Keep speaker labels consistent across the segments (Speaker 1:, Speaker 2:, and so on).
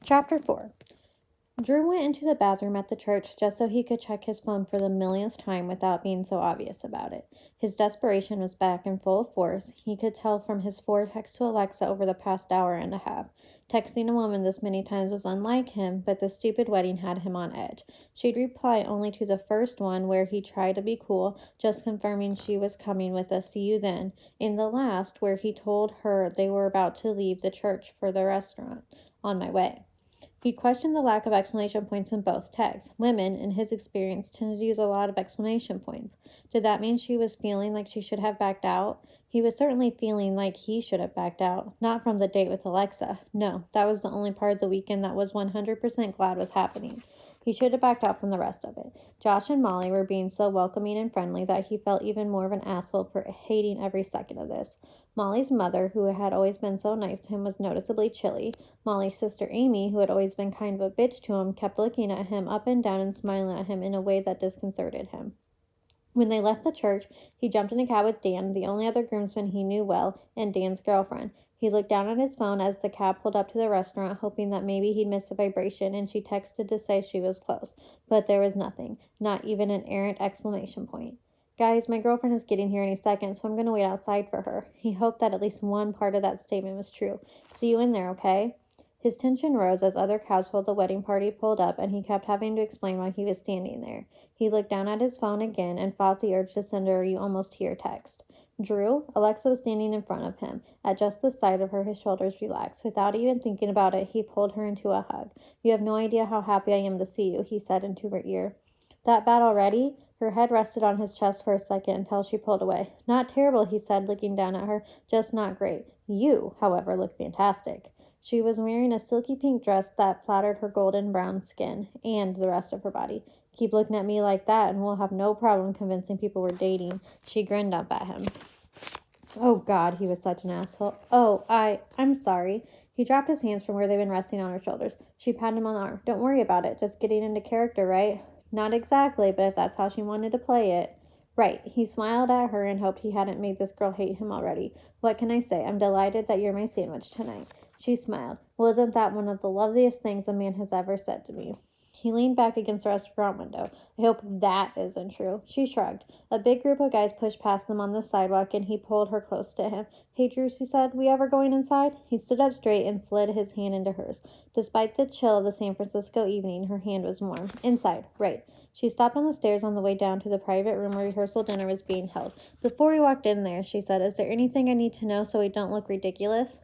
Speaker 1: Chapter 4. Drew went into the bathroom at the church just so he could check his phone for the millionth time without being so obvious about it. His desperation was back in full force. He could tell from his 4 texts to Alexa over the past hour and a half. Texting a woman this many times was unlike him, but the stupid wedding had him on edge. She'd reply only to the first one where he tried to be cool, just confirming she was coming with a "see you then," in the last where he told her they were about to leave the church for the restaurant. "On my way." He questioned the lack of exclamation points in both texts. Women, in his experience, tended to use a lot of exclamation points. Did that mean she was feeling like she should have backed out? He was certainly feeling like he should have backed out. Not from the date with Alexa. No, that was the only part of the weekend that was 100% glad was happening. He should have backed out from the rest of it. Josh and Molly were being so welcoming and friendly that he felt even more of an asshole for hating every second of this. Molly's mother, who had always been so nice to him, was noticeably chilly. Molly's sister Amy, who had always been kind of a bitch to him, kept looking at him up and down and smiling at him in a way that disconcerted him. When they left the church, he jumped in a cab with Dan, the only other groomsman he knew well, and Dan's girlfriend. He looked down at his phone as the cab pulled up to the restaurant, hoping that maybe he'd missed a vibration, and she texted to say she was close. But there was nothing, not even an errant exclamation point. "Guys, my girlfriend is getting here any second, so I'm going to wait outside for her." He hoped that at least one part of that statement was true. "See you in there, okay?" His tension rose as other cabs for the wedding party pulled up, and he kept having to explain why he was standing there. He looked down at his phone again and fought the urge to send her a "you almost here" text. "Drew?" Alexa was standing in front of him. At just the sight of her, his shoulders relaxed. Without even thinking about it, he pulled her into a hug. "You have no idea how happy I am to see you," he said into her ear. "That bad already?" Her head rested on his chest for a second until she pulled away. "Not terrible," he said, looking down at her. "Just not great. You, however, look fantastic." She was wearing a silky pink dress that flattered her golden brown skin and the rest of her body. "Keep looking at me like that and we'll have no problem convincing people we're dating." She grinned up at him. Oh, God, he was such an asshole. I'm sorry." He dropped his hands from where they'd been resting on her shoulders. She patted him on the arm. "Don't worry about it. Just getting into character, right?" "Not exactly, but if that's how she wanted to play it." "Right." He smiled at her and hoped he hadn't made this girl hate him already. "What can I say? I'm delighted that you're my sandwich tonight." She smiled. "Wasn't that one of the loveliest things a man has ever said to me?" He leaned back against the restaurant window. "I hope that isn't true." She shrugged. A big group of guys pushed past them on the sidewalk, and he pulled her close to him. "Hey, Drew," she said, "we ever going inside?" He stood up straight and slid his hand into hers. Despite the chill of the San Francisco evening, her hand was warm. "Inside, right." She stopped on the stairs on the way down to the private room where rehearsal dinner was being held. "Before we walked in there," she said, "is there anything I need to know so we don't look ridiculous?"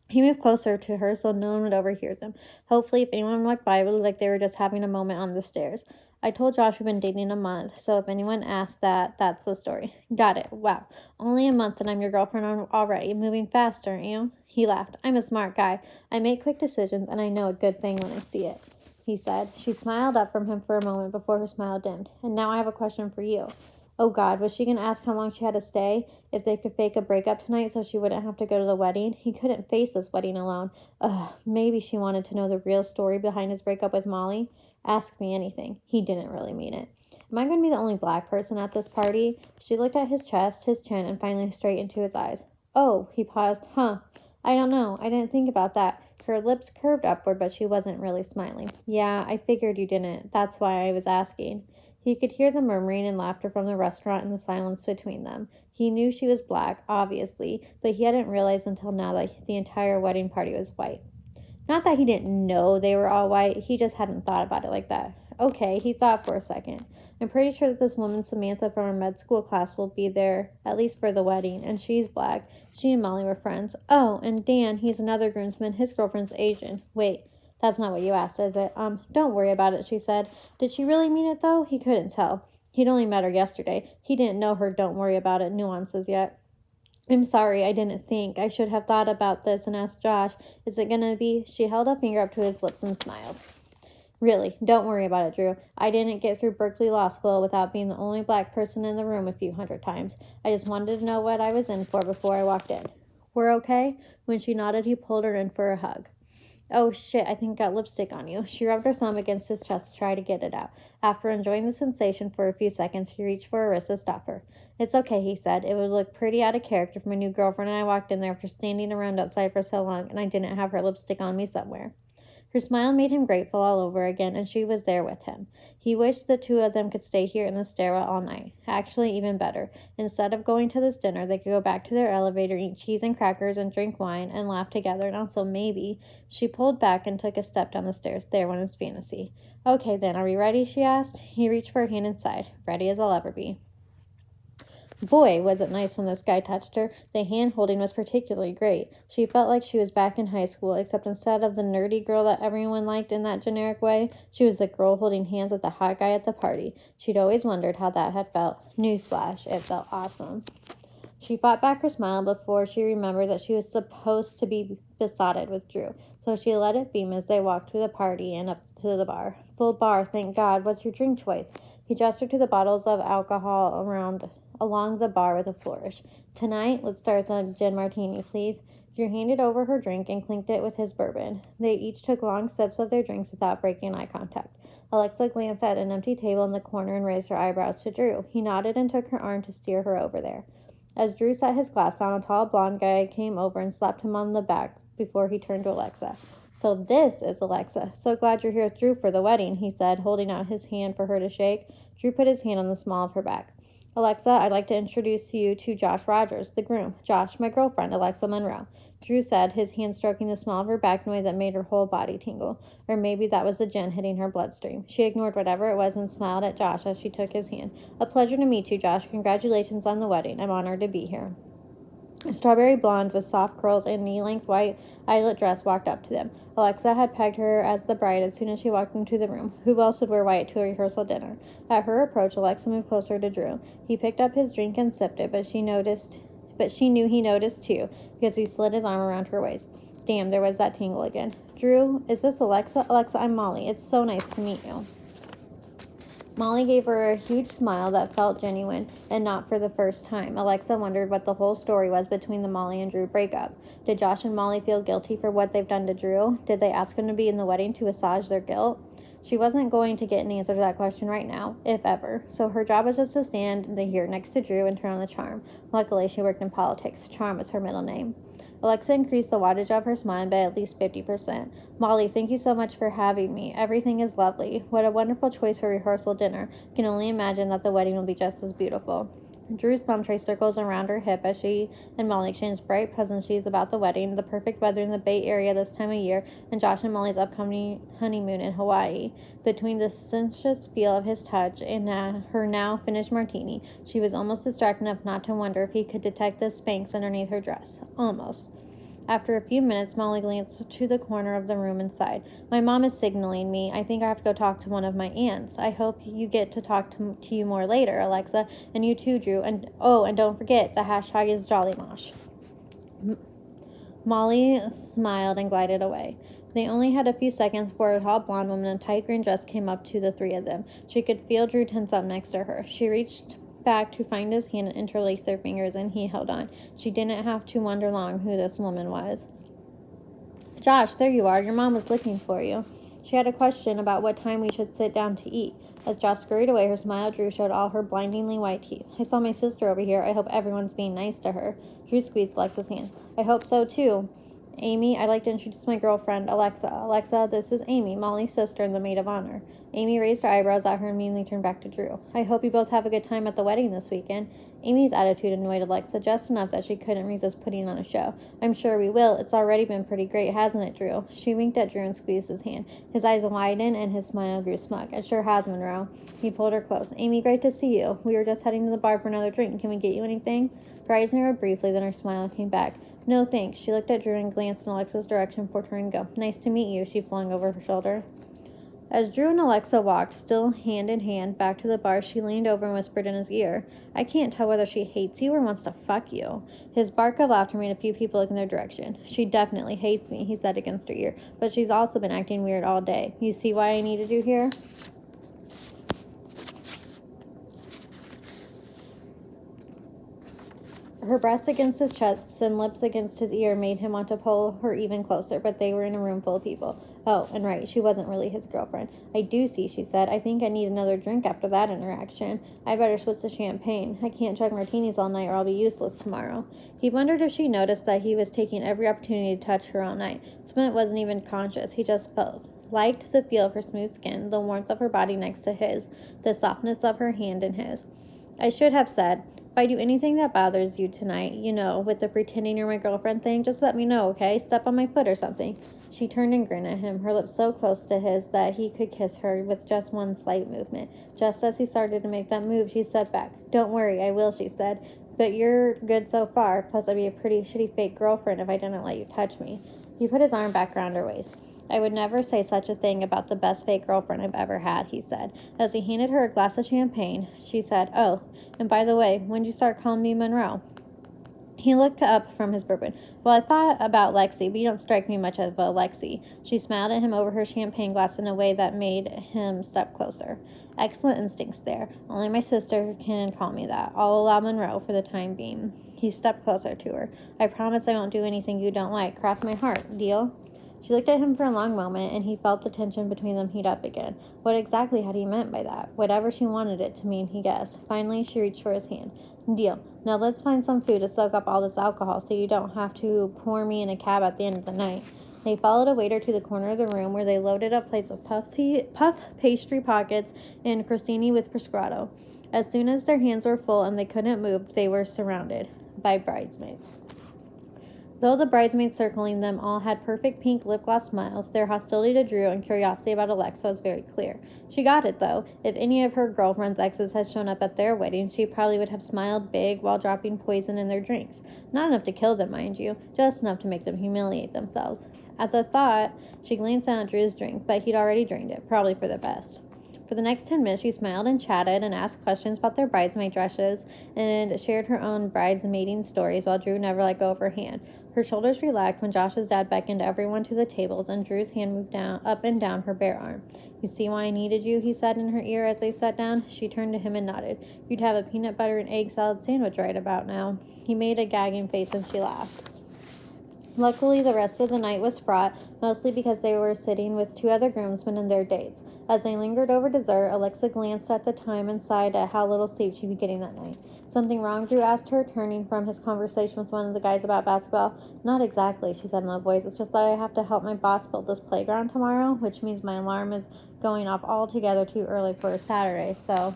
Speaker 1: He moved closer to her so no one would overhear them. Hopefully, if anyone walked by, it would look like they were just having a moment on the stairs. "I told Josh we've been dating a month, so if anyone asks that, that's the story." "Got it. Wow. Only a month and I'm your girlfriend already. Moving fast, aren't you?" He laughed. "I'm a smart guy. I make quick decisions, and I know a good thing when I see it," he said. She smiled up from him for a moment before her smile dimmed. "And now I have a question for you." Oh, God, was she going to ask how long she had to stay? If they could fake a breakup tonight so she wouldn't have to go to the wedding? He couldn't face this wedding alone. Maybe she wanted to know the real story behind his breakup with Molly. "Ask me anything." He didn't really mean it. "Am I going to be the only black person at this party?" She looked at his chest, his chin, and finally straight into his eyes. "Oh," he paused. "Huh. I don't know. I didn't think about that." Her lips curved upward, but she wasn't really smiling. "Yeah, I figured you didn't. That's why I was asking." He could hear the murmuring and laughter from the restaurant and the silence between them. He knew she was black, obviously, but he hadn't realized until now that the entire wedding party was white. Not that he didn't know they were all white, he just hadn't thought about it like that. "Okay," he thought for a second. "I'm pretty sure that this woman Samantha from our med school class will be there, at least for the wedding, and she's black. She and Molly were friends. Oh, and Dan, he's another groomsman, his girlfriend's Asian. Wait, that's not what you asked, is it?" Don't worry about it," she said. Did she really mean it, though? He couldn't tell. He'd only met her yesterday. He didn't know her "don't worry about it" nuances yet. "I'm sorry, I didn't think. I should have thought about this and asked Josh. Is it gonna be—" She held a finger up to his lips and smiled. "Really, don't worry about it, Drew. I didn't get through Berkeley Law School without being the only black person in the room a few hundred times. I just wanted to know what I was in for before I walked in. We're okay?" When she nodded, he pulled her in for a hug. "Oh, shit, I think I got lipstick on you." She rubbed her thumb against his chest to try to get it out. After enjoying the sensation for a few seconds, he reached for her wrist to stop her. "It's okay," he said. "It would look pretty out of character for my new girlfriend and I walked in there after standing around outside for so long and I didn't have her lipstick on me somewhere." Her smile made him grateful all over again, and she was there with him. He wished the two of them could stay here in the stairwell all night. Actually, even better. Instead of going to this dinner, they could go back to their elevator, eat cheese and crackers, and drink wine, and laugh together, and also maybe... She pulled back and took a step down the stairs. There went his fantasy. Okay, then, are we ready? She asked. He reached for her hand and sighed. Ready as I'll ever be. Boy, was it nice when this guy touched her. The hand-holding was particularly great. She felt like she was back in high school, except instead of the nerdy girl that everyone liked in that generic way, she was the girl holding hands with the hot guy at the party. She'd always wondered how that had felt. Newsflash, it felt awesome. She fought back her smile before she remembered that she was supposed to be besotted with Drew, so she let it beam as they walked through the party and up to the bar. Full bar, thank God. What's your drink choice? He gestured to the bottles of alcohol along the bar with a flourish. Tonight, let's start with a gin martini, please. Drew handed over her drink and clinked it with his bourbon. They each took long sips of their drinks without breaking eye contact. Alexa glanced at an empty table in the corner and raised her eyebrows to Drew. He nodded and took her arm to steer her over there. As Drew set his glass down, a tall blonde guy came over and slapped him on the back before he turned to Alexa. So this is Alexa. So glad you're here with Drew for the wedding, he said, holding out his hand for her to shake. Drew put his hand on the small of her back. Alexa, I'd like to introduce you to Josh Rogers, the groom. Josh, my girlfriend, Alexa Monroe. Drew said, his hand stroking the small of her back in a way that made her whole body tingle. Or maybe that was the gin hitting her bloodstream. She ignored whatever it was and smiled at Josh as she took his hand. A pleasure to meet you, Josh. Congratulations on the wedding. I'm honored to be here. A strawberry blonde with soft curls and knee-length white eyelet dress walked up to them. Alexa had pegged her as the bride as soon as she walked into the room. Who else would wear white to a rehearsal dinner? At her approach, Alexa moved closer to Drew. He picked up his drink and sipped it, but she knew he noticed too, because he slid his arm around her waist. Damn, there was that tingle again. Drew, is this Alexa? Alexa, I'm Molly. It's so nice to meet you. Molly gave her a huge smile that felt genuine, and not for the first time. Alexa wondered what the whole story was between the Molly and Drew breakup. Did Josh and Molly feel guilty for what they've done to Drew? Did they ask him to be in the wedding to assuage their guilt? She wasn't going to get an answer to that question right now, if ever. So her job was just to stand here next to Drew and turn on the charm. Luckily, she worked in politics. Charm was her middle name. Alexa increased the wattage of her smile by at least 50%. Molly, thank you so much for having me. Everything is lovely. What a wonderful choice for rehearsal dinner. Can only imagine that the wedding will be just as beautiful. Drew's thumb traced circles around her hip as she and Molly exchanged bright pleasantries about the wedding, the perfect weather in the Bay Area this time of year, and Josh and Molly's upcoming honeymoon in Hawaii. Between the sensuous feel of his touch and her now finished martini, she was almost distracted enough not to wonder if he could detect the Spanx underneath her dress. Almost. After a few minutes, Molly glanced to the corner of the room and sighed. My mom is signaling me. I think I have to go talk to one of my aunts. I hope you get to talk to you more later, Alexa. And you too, Drew. And don't forget, the hashtag is JollyMosh. Molly smiled and glided away. They only had a few seconds before a tall blonde woman in a tight green dress came up to the three of them. She could feel Drew tense up next to her. She reached back to find his hand and interlace their fingers, and he held on. She didn't have to wonder long who this woman was. Josh, there you are. Your mom was looking for you. She had a question about what time we should sit down to eat. As Josh scurried away, her smile Drew showed all her blindingly white teeth. I saw my sister over here. I hope everyone's being nice to her. Drew squeezed Alexa's hand. I hope so too. Amy, I'd like to introduce my girlfriend, Alexa. Alexa, this is Amy, Molly's sister and the maid of honor. Amy raised her eyebrows at her and immediately turned back to Drew. I hope you both have a good time at the wedding this weekend. Amy's attitude annoyed Alexa just enough that she couldn't resist putting on a show. I'm sure we will. It's already been pretty great, hasn't it, Drew? She winked at Drew and squeezed his hand. His eyes widened and his smile grew smug. It sure has, Monroe. He pulled her close. Amy, great to see you. We were just heading to the bar for another drink. Can we get you anything? Her eyes narrowed briefly, then her smile came back. No, thanks. She looked at Drew and glanced in Alexa's direction before turning to go. Nice to meet you, she flung over her shoulder. As Drew and Alexa walked, still hand in hand, back to the bar, she leaned over and whispered in his ear. I can't tell whether she hates you or wants to fuck you. His bark of laughter made a few people look in their direction. She definitely hates me, he said against her ear, but she's also been acting weird all day. You see why I needed you here? Her breast against his chest and lips against his ear made him want to pull her even closer, but they were in a room full of people. Oh, and right, she wasn't really his girlfriend. I do see, she said. I think I need another drink after that interaction. I better switch to champagne. I can't chug martinis all night or I'll be useless tomorrow. He wondered if she noticed that he was taking every opportunity to touch her all night. Smith wasn't even conscious. He just liked the feel of her smooth skin, the warmth of her body next to his, the softness of her hand in his. I should have said, if I do anything that bothers you tonight, with the pretending you're my girlfriend thing, just let me know, okay? Step on my foot or something. She turned and grinned at him, her lips so close to his that he could kiss her with just one slight movement. Just as he started to make that move, she stepped back. Don't worry, I will, she said. But you're good so far, plus I'd be a pretty shitty fake girlfriend if I didn't let you touch me. He put his arm back around her waist. I would never say such a thing about the best fake girlfriend I've ever had, he said. As he handed her a glass of champagne, she said, oh, and by the way, when'd you start calling me Monroe? He looked up from his bourbon. Well, I thought about Lexi, but you don't strike me much of a Lexi. She smiled at him over her champagne glass in a way that made him step closer. Excellent instincts there. Only my sister can call me that. I'll allow Monroe for the time being. He stepped closer to her. I promise I won't do anything you don't like. Cross my heart. Deal? She looked at him for a long moment, and he felt the tension between them heat up again. What exactly had he meant by that? Whatever she wanted it to mean, he guessed. Finally, she reached for his hand. Deal. Now let's find some food to soak up all this alcohol so you don't have to pour me in a cab at the end of the night. They followed a waiter to the corner of the room where they loaded up plates of puff pastry pockets and crostini with prosciutto. As soon as their hands were full and they couldn't move, they were surrounded by bridesmaids. Though the bridesmaids circling them all had perfect pink lip gloss smiles, their hostility to Drew and curiosity about Alexa was very clear. She got it, though. If any of her girlfriend's exes had shown up at their wedding, she probably would have smiled big while dropping poison in their drinks. Not enough to kill them, mind you, just enough to make them humiliate themselves. At the thought, she glanced down at Drew's drink, but he'd already drained it, probably for the best. For the next 10 minutes, she smiled and chatted and asked questions about their bridesmaid dresses and shared her own bridesmaiding stories while Drew never let go of her hand. Her shoulders relaxed when Josh's dad beckoned everyone to the tables and Drew's hand moved up and down her bare arm. You see why I needed you, he said in her ear as they sat down. She turned to him and nodded. You'd have a peanut butter and egg salad sandwich right about now. He made a gagging face and she laughed. Luckily, the rest of the night was fraught, mostly because they were sitting with two other groomsmen and their dates. As they lingered over dessert, Alexa glanced at the time and sighed at how little sleep she'd be getting that night. Something wrong? Drew asked her, turning from his conversation with one of the guys about basketball. Not exactly, she said in a low voice. It's just that I have to help my boss build this playground tomorrow, which means my alarm is going off altogether too early for a Saturday, so...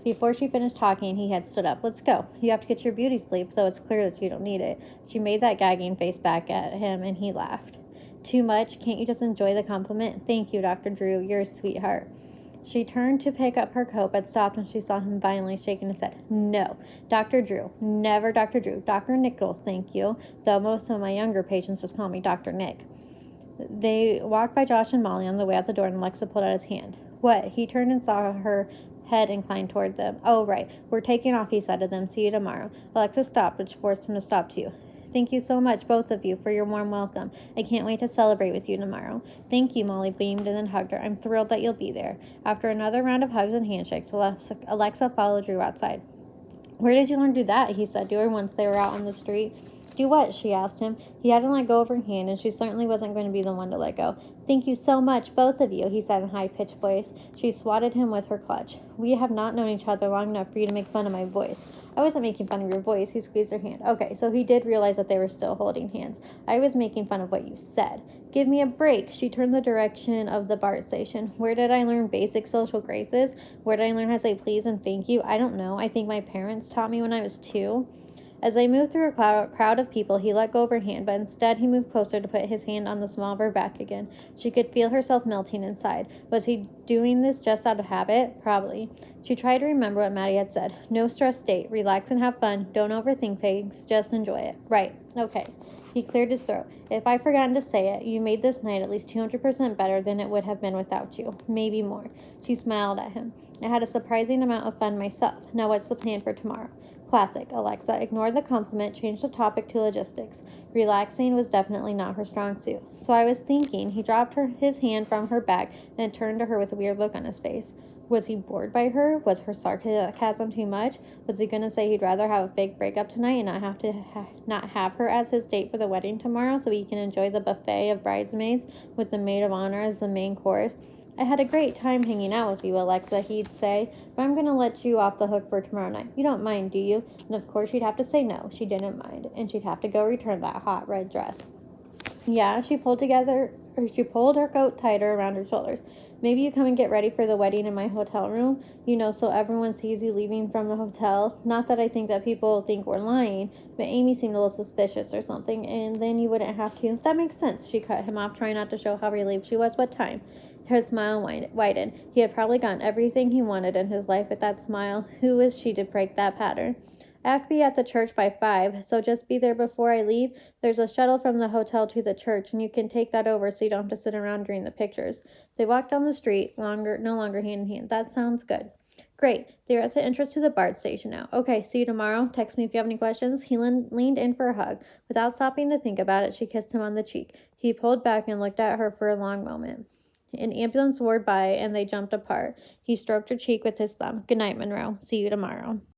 Speaker 1: Before she finished talking, he had stood up. Let's go. You have to get your beauty sleep, though it's clear that you don't need it. She made that gagging face back at him, and he laughed. Too much? Can't you just enjoy the compliment? Thank you, Dr. Drew. You're a sweetheart. She turned to pick up her coat, but stopped when she saw him violently shaking his head. No, Dr. Drew. Never Dr. Drew. Dr. Nichols, thank you. Though most of my younger patients just call me Dr. Nick. They walked by Josh and Molly on the way out the door, and Alexa pulled out his hand. What? He turned and saw her head inclined toward them. Oh, right. We're taking off, he said to them. See you tomorrow. Alexa stopped, which forced him to stop too. Thank you so much, both of you, for your warm welcome. I can't wait to celebrate with you tomorrow. Thank you, Molly beamed and then hugged her. I'm thrilled that you'll be there. After another round of hugs and handshakes, Alexa followed Drew outside. Where did you learn to do that? He said to her once they were out on the street. Do what? She asked him. He hadn't let go of her hand, and she certainly wasn't going to be the one to let go. Thank you so much, both of you, he said in a high-pitched voice. She swatted him with her clutch. We have not known each other long enough for you to make fun of my voice. I wasn't making fun of your voice. He squeezed her hand. Okay, so he did realize that they were still holding hands. I was making fun of what you said. Give me a break. She turned the direction of the BART station. Where did I learn basic social graces? Where did I learn how to say please and thank you? I don't know. I think my parents taught me when I was 2. As they moved through a crowd of people, he let go of her hand, but instead he moved closer to put his hand on the small of her back again. She could feel herself melting inside. Was he doing this just out of habit? Probably. She tried to remember what Maddie had said. No stress date. Relax and have fun. Don't overthink things. Just enjoy it. Right. Okay. He cleared his throat. If I've forgotten to say it, you made this night at least 200% better than it would have been without you. Maybe more. She smiled at him. I had a surprising amount of fun myself. Now what's the plan for tomorrow? Classic. Alexa ignored the compliment, changed the topic to logistics. Relaxing was definitely not her strong suit. So I was thinking, he dropped his hand from her back and turned to her with a weird look on his face. Was he bored by her? Was her sarcasm too much? Was he gonna say he'd rather have a fake breakup tonight and not have to not have her as his date for the wedding tomorrow, so he can enjoy the buffet of bridesmaids with the maid of honor as the main course? I had a great time hanging out with you, Alexa, he'd say, but I'm gonna let you off the hook for tomorrow night. You don't mind, do you? And of course she'd have to say no, she didn't mind, and she'd have to go return that hot red dress. Yeah, she pulled her coat tighter around her shoulders. Maybe you come and get ready for the wedding in my hotel room, so everyone sees you leaving from the hotel. Not that I think that people think we're lying, but Amy seemed a little suspicious or something, and then you wouldn't have to. That makes sense. She cut him off, trying not to show how relieved she was. What time? Her smile widened. He had probably gotten everything he wanted in his life with that smile. Who is she to break that pattern? I have to be at the church by 5, so just be there before I leave. There's a shuttle from the hotel to the church, and you can take that over so you don't have to sit around during the pictures. They walked down the street, no longer hand in hand. That sounds good. Great. They're at the entrance to the BART station now. Okay, see you tomorrow. Text me if you have any questions. He leaned in for a hug. Without stopping to think about it, she kissed him on the cheek. He pulled back and looked at her for a long moment. An ambulance roared by, and they jumped apart. He stroked her cheek with his thumb. Good night, Monroe. See you tomorrow.